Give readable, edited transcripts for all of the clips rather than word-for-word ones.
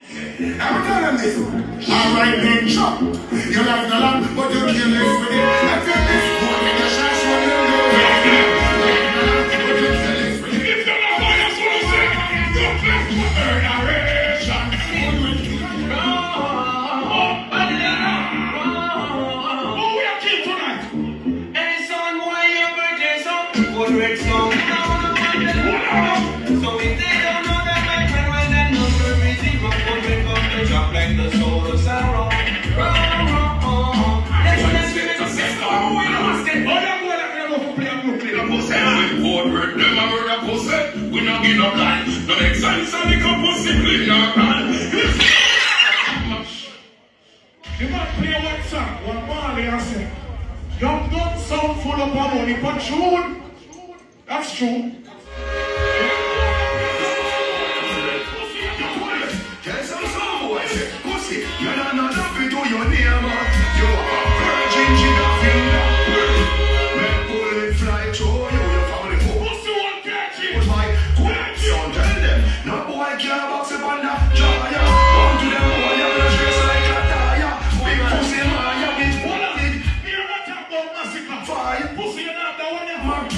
I'm telling this. Alright then, chop. You like the land, but you can't live with it. I feel this one in the shots when you know. You like the land, but you can't live with it. If you're not going to say, you're left for murderation. Oh, we are king tonight. Hey son, why your birthday song? Good red song. So if they don't know that my friend, when that number is zero, good red come to drop like the soul of sorrow. Let's get to sister. Oh, we don't ask it. Oh, yeah, boy, I'm going to play a new play. Good word, them a murder pussy. We don't give no line. No make sense and the pussy clean your hand. You might play one song, one Marley and say, young Gunz sound full of money, but true. That's true. Tell some boy, say, pussy, you're not happy to your name. You are a virgin, she got finger. Make bullet fly through you, your family fool. Pussy won't catch it. What's my good son? Tell them, no boy can't box up on that jaya. Come to them, boy, you're gonna dress like a tire. Big pussy, man, you're big big. Here we talk about massacre. Fire. Pussy, you're not the one you have.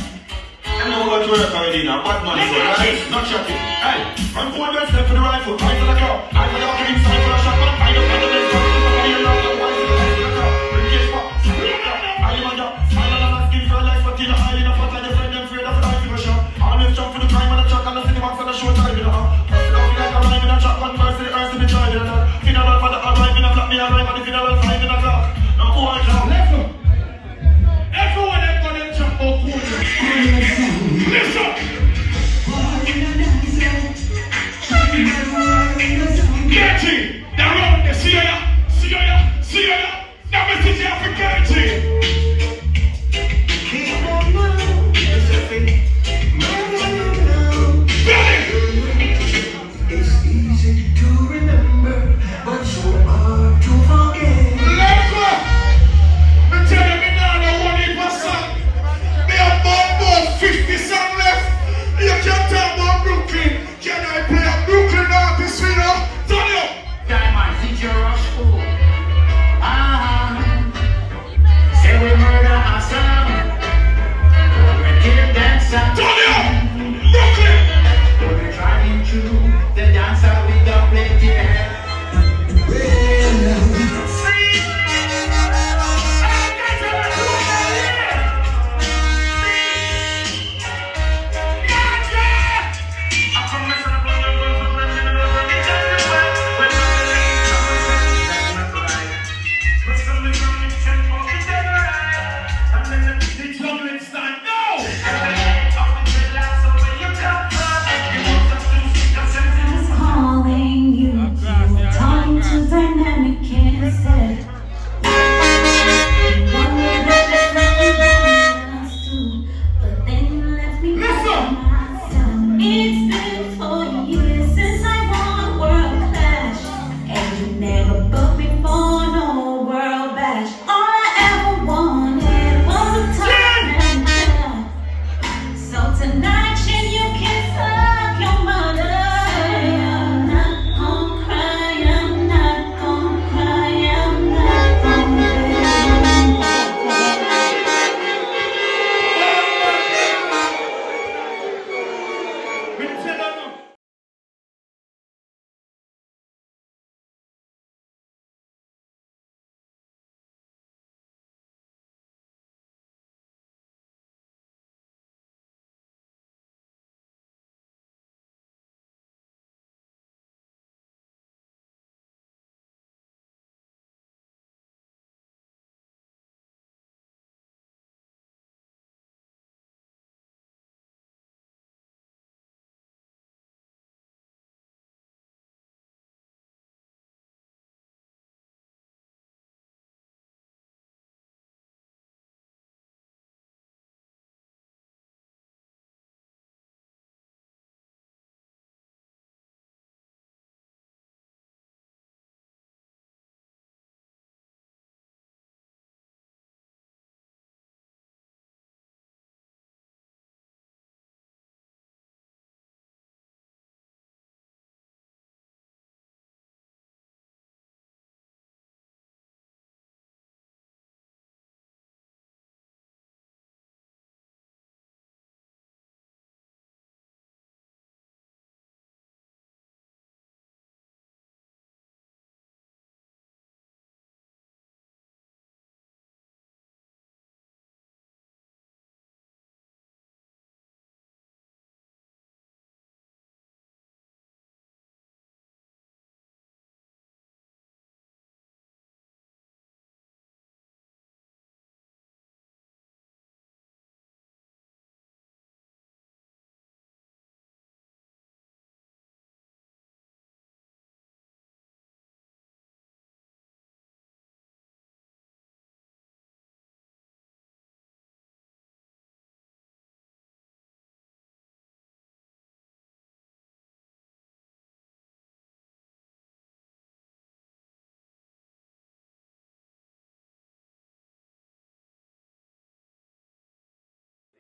I know what to work already now. Batman, so right? Not shocking. Hey, I'm going to step for the rifle. Right for the crowd. I for the fucking inside for the shotgun. I don't find the next one. Somebody in love, I'm wise to the rest of the crowd. Bring case pop. I am on job. Smile on my skin for life, but in the eye in a pot like your friend, them afraid of the life in a shot. Always jump for the crime and the truck and the cinema for the show time in a hop. Pass it out like a rhyme in a truck. One verse to the earth to the child in a dog. Funeral for the arrive in a black, me arrive at the funeral 5 in a clock. Now who I clock? Everyone them gonna jump out cool. Listen. Get it. They're around the CIA.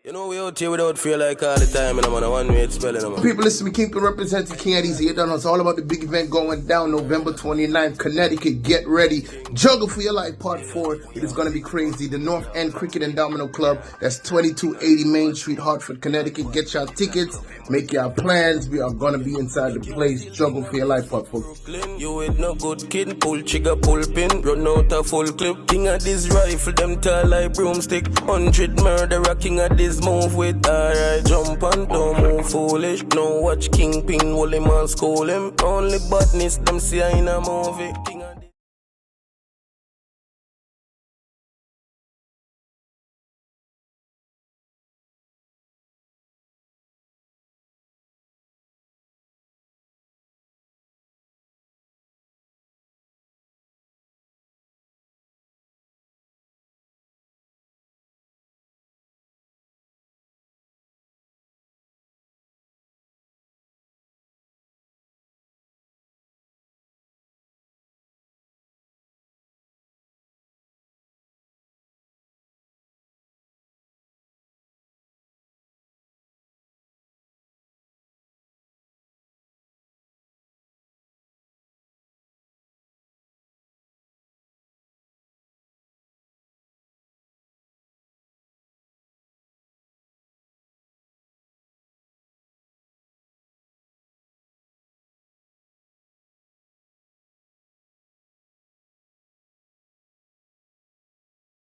You know we out here without fear like all the time, and I'm on a one-way spelling, man. People, listen, we keep representing King Eddie's here. Done us all about the big event going down November 29th, Connecticut. Get ready. Juggle for Your Life Part 4. It is going to be crazy. The North End Cricket and Domino Club. That's 2280 Main Street, Hartford, Connecticut. Get your tickets. Make your plans. We are going to be inside the place. Juggle for Your Life Part 4. You with no good kid, pull trigger, pull pin, run out a full clip. King of this rifle, them tall like broomstick. 100 murderer, king of this move with. Alright, jump and don't move foolish. No watch Kingpin, hold him and school him. Only badness, them see in a movie. King